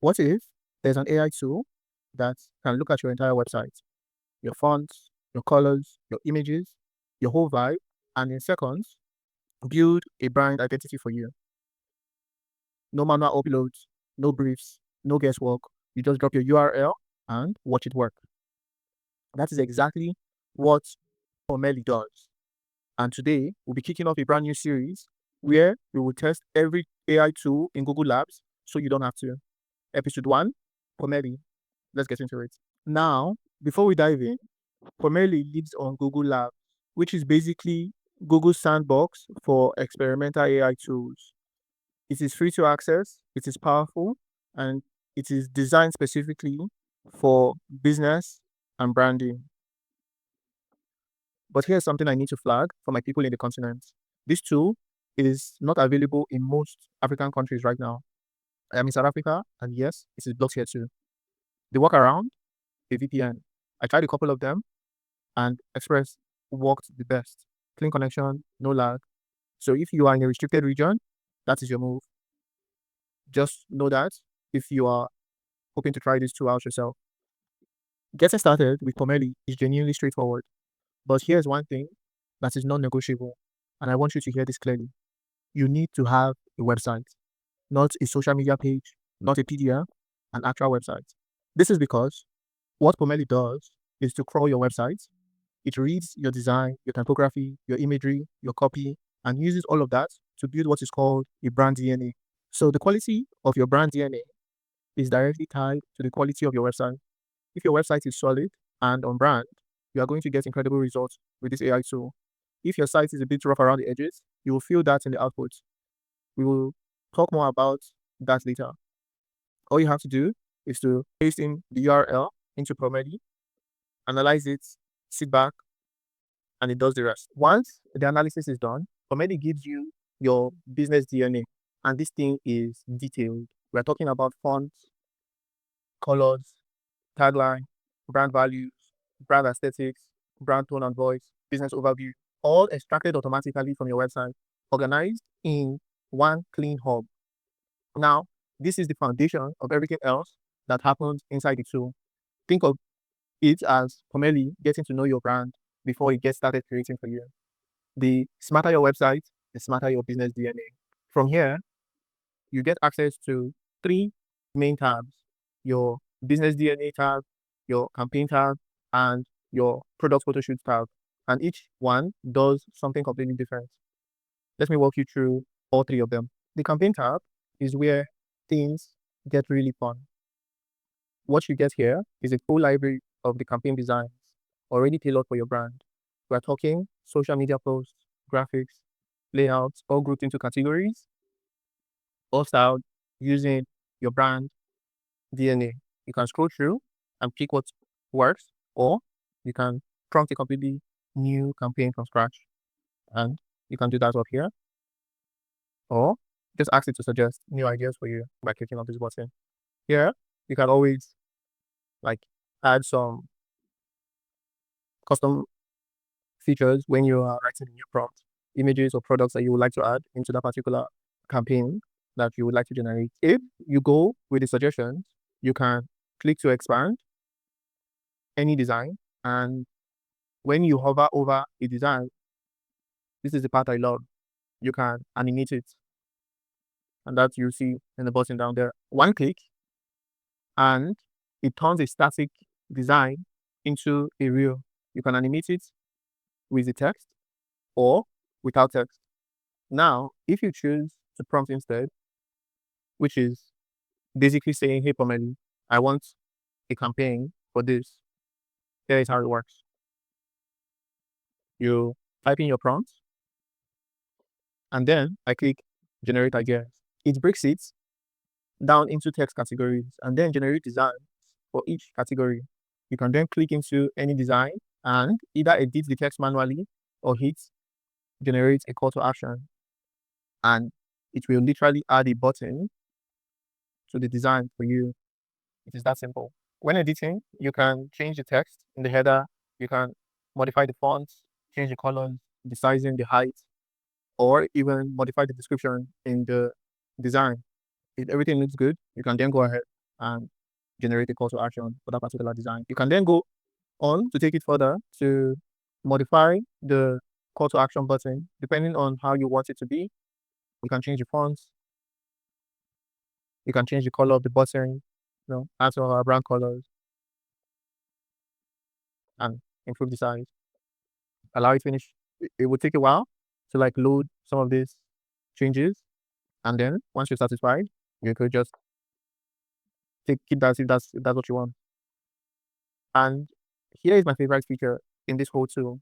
What if there's an AI tool that can look at your entire website, your fonts, your colors, your images, your whole vibe, and in seconds, build a brand identity for you? No manual uploads, no briefs, no guesswork. You just drop your URL and watch it work. That is exactly what Pomelli does. And today, we'll be kicking off a brand new series where we will test every AI tool in Google Labs so you don't have to. Episode 1, Pomelli. Let's get into it. Now, before we dive in, Pomelli lives on Google Labs, which is basically Google's sandbox for experimental AI tools. It is free to access, it is powerful, and it is designed specifically for business and branding. But here's something I need to flag for my people in the continent. This tool is not available in most African countries right now. I am in South Africa, and yes, it is blocked here too. The workaround, a VPN. I tried a couple of them, and Express worked the best. Clean connection, no lag. So if you are in a restricted region, that is your move. Just know that if you are hoping to try this tool out yourself. Getting started with Pomelli is genuinely straightforward. But here's one thing that is non-negotiable, and I want you to hear this clearly. You need to have a website, not a social media page, not a PDF, an actual website. This is because what Pomelli does is to crawl your website. It reads your design, your typography, your imagery, your copy, and uses all of that to build what is called a brand DNA. So the quality of your brand DNA is directly tied to the quality of your website. If your website is solid and on brand, you are going to get incredible results with this AI tool. If your site is a bit rough around the edges, you will feel that in the output. We will talk more about that later. All you have to do is to paste in the URL into Pomelli, analyze it, sit back, and it does the rest. Once the analysis is done, Pomelli gives you your business DNA, and this thing is detailed. We're talking about fonts, colors, tagline, brand values, brand aesthetics, brand tone and voice, business overview, all extracted automatically from your website, organized in one clean hub. Now, this is the foundation of everything else that happens inside the tool. Think of it as Pomelli getting to know your brand before it gets started creating for you. The smarter your website, the smarter your business DNA. From here, you get access to 3 main tabs: your business DNA tab, your campaign tab, and your product photo shoot tab. And each one does something completely different. Let me walk you through all 3 of them. The campaign tab is where things get really fun. What you get here is a full library of the campaign designs already tailored for your brand. We're talking social media posts, graphics, layouts, all grouped into categories, all styled using your brand DNA. You can scroll through and pick what works, or you can prompt a completely new campaign from scratch. And you can do that up here, or just ask it to suggest new ideas for you by clicking on this button. Here, you can always like add some custom features when you are writing a new prompt, images or products that you would like to add into that particular campaign that you would like to generate. If you go with the suggestions, you can click to expand any design. And when you hover over a design, this is the part I love. You can animate it. And that you see in the button down there. One click, and it turns a static design into a real. You can animate it with the text or without text. Now, if you choose to prompt instead, which is basically saying, hey, Pomelli, I want a campaign for this. Here is how it works. You type in your prompt, and then I click generate ideas. It breaks it down into text categories and then generate designs for each category. You can then click into any design and either edit the text manually or hit generate a call to action. And it will literally add a button to the design for you. It is that simple. When editing, you can change the text in the header, you can modify the fonts, change the colors, the sizing, the height, or even modify the description in the design. If everything looks good, you can then go ahead and generate a call to action for that particular design. You can then go on to take it further to modify the call to action button depending on how you want it to be. You can change the fonts, you can change the color of the button, add some of our brand colors and improve the size. Allow it finish. It would take a while to like load some of these changes. And then once you're satisfied, you could just keep that if that's what you want. And here is my favorite feature in this whole tool,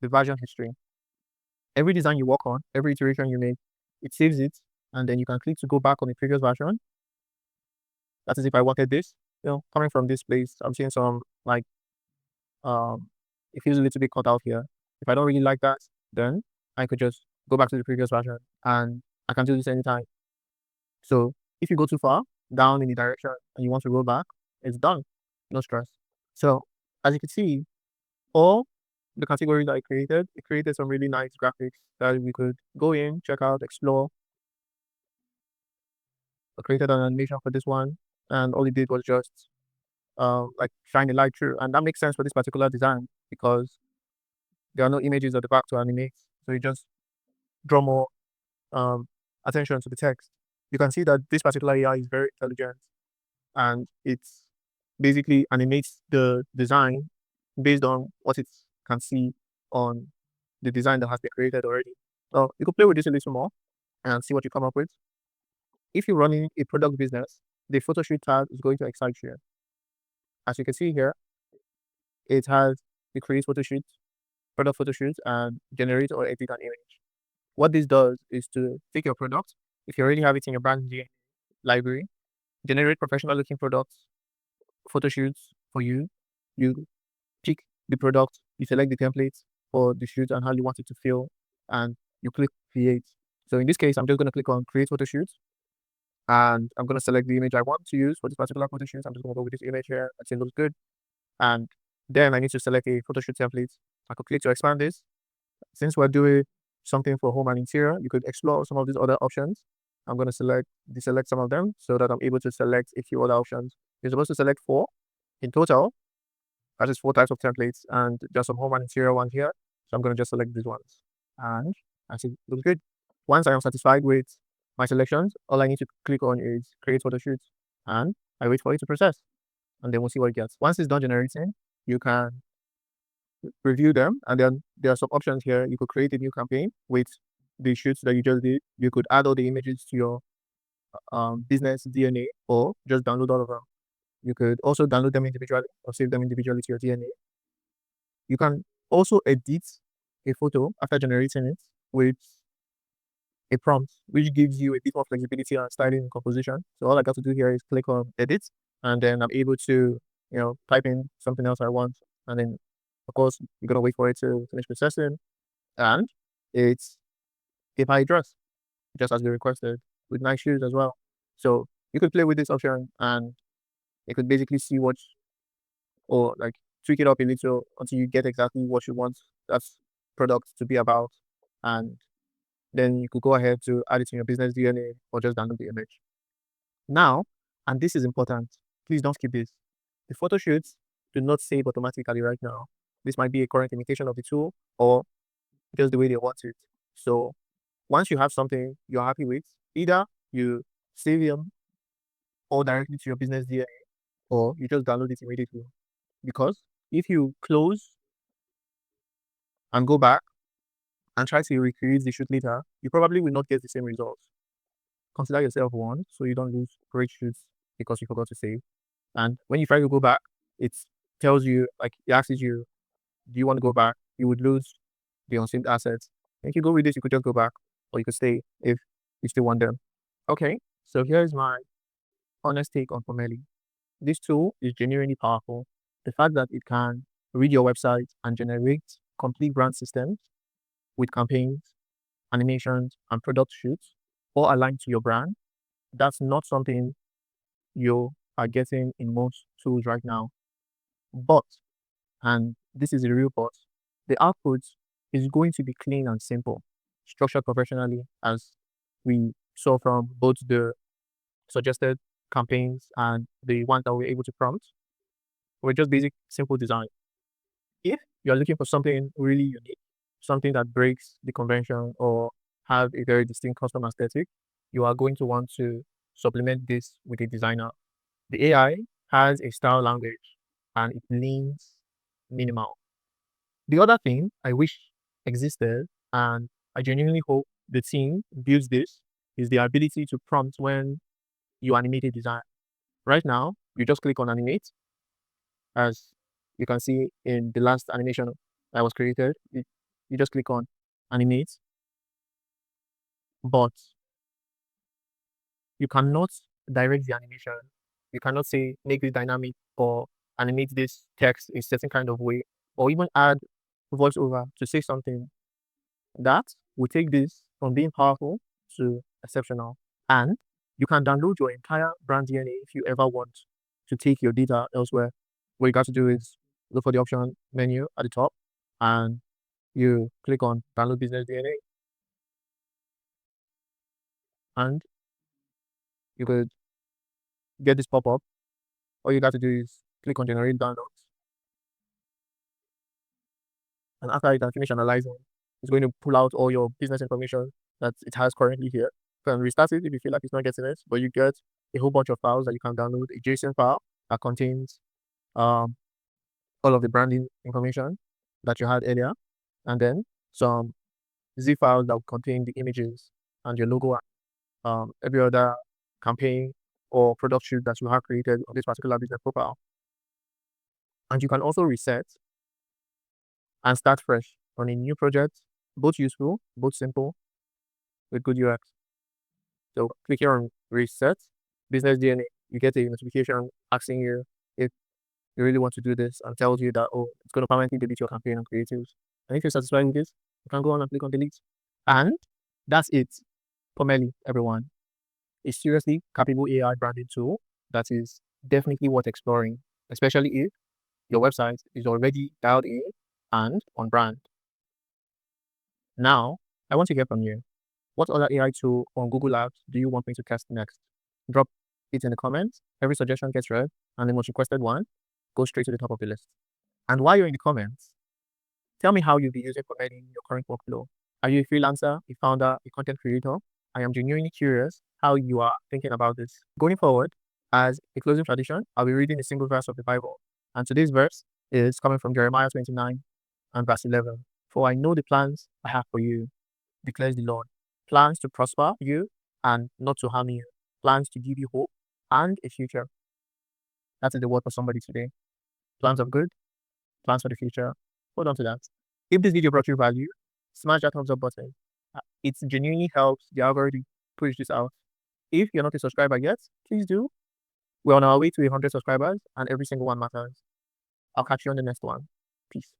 the version history. Every design you work on, every iteration you make, it saves it, and then you can click to go back on the previous version. That is if I wanted this, coming from this place, I'm seeing some like it feels a little bit cut out here. If I don't really like that, then I could just go back to the previous version and I can do this anytime. So if you go too far down in the direction and you want to go back, it's done. No stress. So as you can see, all the categories that I created, it created some really nice graphics that we could go in, check out, explore. I created an animation for this one, and all it did was just like shine a light through, and that makes sense for this particular design because there are no images at the back to animate, so you just draw more um, attention to the text. You can see that this particular AI is very intelligent, and it's basically animates the design based on what it can see on the design that has been created already. So you could play with this a little more and see what you come up with. If you're running a product business, the photo shoot tab is going to excite you. As you can see here, it has the create photo shoot, product photo shoot, and generate or edit an image. What this does is to take your product, if you already have it in your brand library, generate professional looking products, photo shoots for you. You pick the product, you select the templates for the shoot and how you want it to feel, and you click create. So in this case, I'm just going to click on create photo shoot, and I'm going to select the image I want to use for this particular photo shoot. I'm just going to go with this image here. I think it looks good. And then I need to select a photo shoot template. I could click to expand this. Since we're doing something for home and interior, you could explore some of these other options. I'm going to deselect some of them so that I'm able to select a few other options. You're supposed to select 4 in total. That is 4 types of templates and just some home and interior one here. So I'm going to just select these ones. And I see it looks good. Once I am satisfied with my selections, all I need to click on is create photo shoot. And I wait for it to process. And then we'll see what it gets. Once it's done generating, you can review them. And then there are some options here. You could create a new campaign with the shoots that you just did. You could add all the images to your business DNA or just download all of them. You could also download them individually or save them individually to your DNA. You can also edit a photo after generating it with a prompt, which gives you a bit more flexibility and styling and composition. So all I got to do here is click on edit, and then I'm able to, type in something else I want. And then, of course, you're going to wait for it to finish processing. And it's a pie dress, just as we requested, with nice shoes as well. So you could play with this option and you could basically see what, or like tweak it up a little until you get exactly what you want that product to be about. And then you could go ahead to add it in your business DNA or just download the image. Now, and this is important, please don't skip this. The photo shoots do not save automatically right now. This might be a current imitation of the tool or just the way they want it. So once you have something you're happy with, either you save them all directly to your business DNA or you just download it immediately. Because if you close and go back and try to recreate the shoot later, you probably will not get the same results. Consider yourself one so you don't lose great shoots because you forgot to save. And when you try to go back, it tells you, like, it asks you, do you want to go back? You would lose the unsaved assets. And if you go with this, you could just go back or you could stay if you still want them. Okay, so here's my honest take on Pomelli. This tool is genuinely powerful. The fact that it can read your website and generate complete brand systems with campaigns, animations, and product shoots all aligned to your brand, that's not something you are getting in most tools right now. But, and this is a real but, the output is going to be clean and simple, structured professionally, as we saw from both the suggested campaigns and the ones that we're able to prompt were just basic, simple design. If you're looking for something really unique, something that breaks the convention or have a very distinct custom aesthetic, you are going to want to supplement this with a designer. The AI has a style language and it leans minimal. The other thing I wish existed, and I genuinely hope the team builds this, is the ability to prompt when you animate a design. Right now, you just click on animate, as you can see in the last animation that was created. You just click on animate, but you cannot direct the animation. You cannot say make this dynamic or animate this text a certain kind of way, or even add voiceover to say something that will take this from being powerful to exceptional. And you can download your entire brand DNA if you ever want to take your data elsewhere. What you got to do is look for the option menu at the top and you click on download business DNA and you could get this pop up. All you got to do is click on generate downloads. And after it has finished analyzing, it's going to pull out all your business information that it has currently here. You can restart it if you feel like it's not getting it, but you get a whole bunch of files that you can download, a JSON file that contains um, all of the branding information that you had earlier, and then some zip files that will contain the images and your logo, every other campaign or product shoot that you have created on this particular business profile. And you can also reset and start fresh on a new project, both useful, both simple, with good UX. So click here on reset business DNA. You get a notification asking you if you really want to do this and tells you that, oh, it's going to permanently delete your campaign and creatives. And if you're satisfied with this, you can go on and click on delete. And that's it. Pomelli, everyone. A seriously capable AI branding tool that is definitely worth exploring, especially if your website is already dialed in and on brand. Now, I want to hear from you. What other AI tool on Google Apps do you want me to test next? Drop it in the comments. Every suggestion gets read, and the most requested one goes straight to the top of the list. And while you're in the comments, tell me how you'll be using Pomelli in your current workflow. Are you a freelancer, a founder, a content creator? I am genuinely curious how you are thinking about this. Going forward, as a closing tradition, I'll be reading a single verse of the Bible. And today's verse is coming from Jeremiah 29 and verse 11. For I know the plans I have for you, declares the Lord. Plans to prosper you and not to harm you. Plans to give you hope and a future. That is the word for somebody today. Plans of good, plans for the future. Hold on to that. If this video brought you value, smash that thumbs up button. It genuinely helps the algorithm push this out. If you're not a subscriber yet, please do. We're on our way to 100 subscribers and every single one matters. I'll catch you on the next one. Peace.